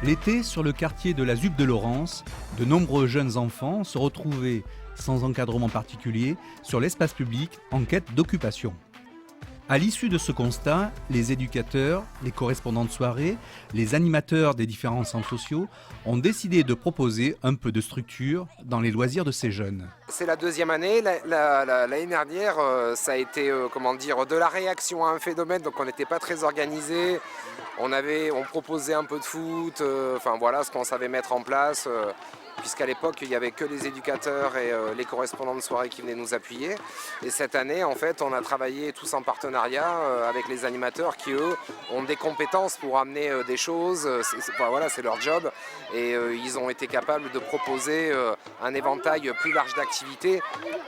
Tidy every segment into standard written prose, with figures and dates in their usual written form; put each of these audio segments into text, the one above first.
L'été, sur le quartier de la ZUP de Laurence, de nombreux jeunes enfants se retrouvaient, sans encadrement particulier, sur l'espace public en quête d'occupation. À l'issue de ce constat, les éducateurs, les correspondants de soirée, les animateurs des différents centres sociaux ont décidé de proposer un peu de structure dans les loisirs de ces jeunes. C'est la deuxième année. L'année dernière, ça a été de la réaction à un phénomène, donc on n'était pas très organisé. On proposait un peu de foot, ce qu'on savait mettre en place. Puisqu'à l'époque, il n'y avait que les éducateurs et les correspondants de soirée qui venaient nous appuyer. Et cette année, en fait, on a travaillé tous en partenariat avec les animateurs qui, eux, ont des compétences pour amener des choses. C'est leur job. Et ils ont été capables de proposer un éventail plus large d'activités,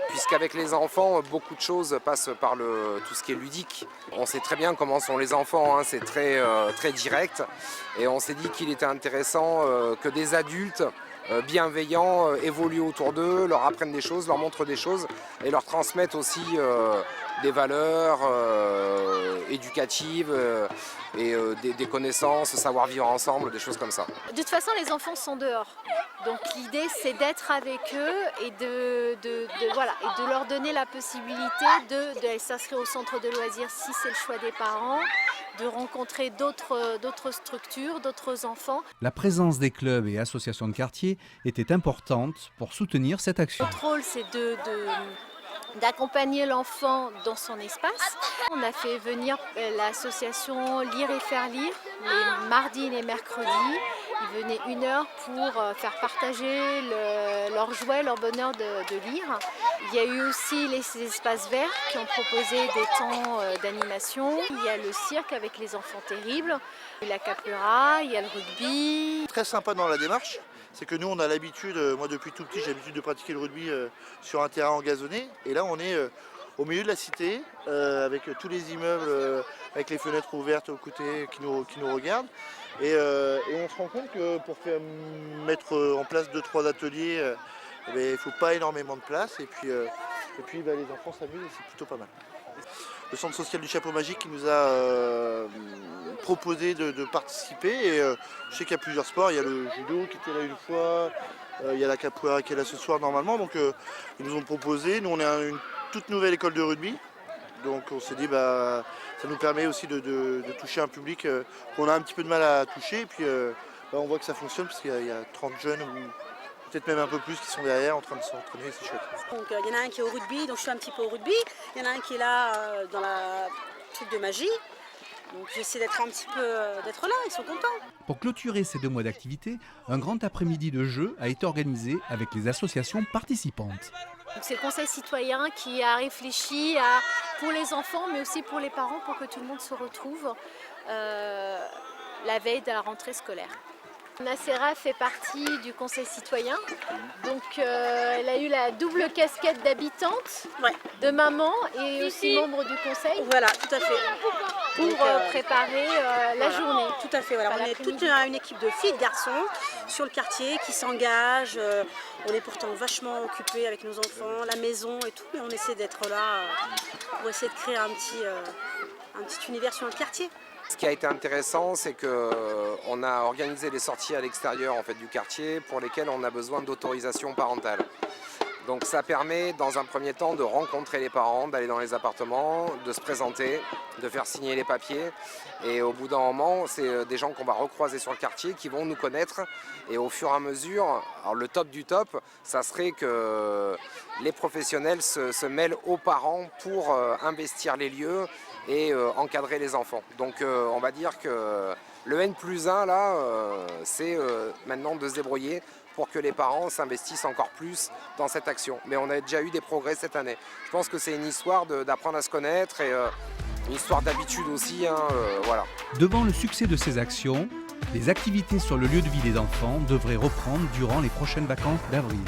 puisqu'avec les enfants, beaucoup de choses passent par tout ce qui est ludique. On sait très bien comment sont les enfants, c'est très, très direct. Et on s'est dit qu'il était intéressant que des adultes bienveillants évoluent autour d'eux, leur apprennent des choses, leur montrent des choses et leur transmettent aussi des valeurs éducatives et des connaissances, savoir vivre ensemble, des choses comme ça. De toute façon, les enfants sont dehors. Donc l'idée, c'est d'être avec eux et de leur donner la possibilité de s'inscrire au centre de loisirs si c'est le choix des parents, de rencontrer d'autres structures, d'autres enfants. La présence des clubs et associations de quartier était importante pour soutenir cette action. Notre rôle, c'est d'accompagner l'enfant dans son espace. On a fait venir l'association Lire et faire lire les mardis et les mercredis. Ils venaient 1 heure pour faire partager leur jouet, leur bonheur de lire. Il y a eu aussi les espaces verts qui ont proposé des temps d'animation. Il y a le cirque avec les enfants terribles, la capoeira, il y a le rugby. Très sympa dans la démarche, c'est que nous on a l'habitude, moi depuis tout petit j'ai l'habitude de pratiquer le rugby sur un terrain engazonné. Et là on est au milieu de la cité avec tous les immeubles, avec les fenêtres ouvertes aux côtés qui nous regardent. Et on se rend compte que pour mettre en place 2-3 ateliers, il ne faut pas énormément de place. Et puis les enfants s'amusent et c'est plutôt pas mal. Le centre social du Chapeau Magique qui nous a proposé de participer. Et je sais qu'il y a plusieurs sports. Il y a le judo qui était là une fois. Il y a la capoeira qui est là ce soir normalement. Donc ils nous ont proposé. Nous on est une toute nouvelle école de rugby. Donc on s'est dit ça nous permet aussi de toucher un public qu'on a un petit peu de mal à toucher. Et puis on voit que ça fonctionne parce qu'il y a 30 jeunes ou peut-être même un peu plus qui sont derrière en train de s'entraîner, c'est chouette. Donc il y en a un qui est au rugby, donc je suis un petit peu au rugby. Il y en a un qui est là dans la truc de magie. Donc j'essaie d'être là, ils sont contents. Pour clôturer ces 2 mois d'activité, un grand après-midi de jeu a été organisé avec les associations participantes. C'est le conseil citoyen qui a réfléchi pour les enfants mais aussi pour les parents pour que tout le monde se retrouve la veille de la rentrée scolaire. Nacera fait partie du conseil citoyen, donc elle a eu la double casquette d'habitante, de maman et aussi membre du conseil. Voilà, tout à fait. Pour préparer la journée. Tout à fait, voilà. On est toute une équipe de filles et de garçons sur le quartier qui s'engagent. On est pourtant vachement occupés avec nos enfants, la maison et tout, mais on essaie d'être là pour essayer de créer un petit univers sur notre quartier. Ce qui a été intéressant, c'est qu'on a organisé des sorties à l'extérieur du quartier pour lesquelles on a besoin d'autorisation parentale. Donc ça permet dans un premier temps de rencontrer les parents, d'aller dans les appartements, de se présenter, de faire signer les papiers. Et au bout d'un moment, c'est des gens qu'on va recroiser sur le quartier qui vont nous connaître. Et au fur et à mesure, alors le top du top, ça serait que les professionnels se mêlent aux parents pour investir les lieux et encadrer les enfants. Donc on va dire que le N+1 là, c'est maintenant de se débrouiller pour que les parents s'investissent encore plus dans cette action. Mais on a déjà eu des progrès cette année. Je pense que c'est une histoire d'apprendre à se connaître et une histoire d'habitude aussi. Voilà. Devant le succès de ces actions, les activités sur le lieu de vie des enfants devraient reprendre durant les prochaines vacances d'avril.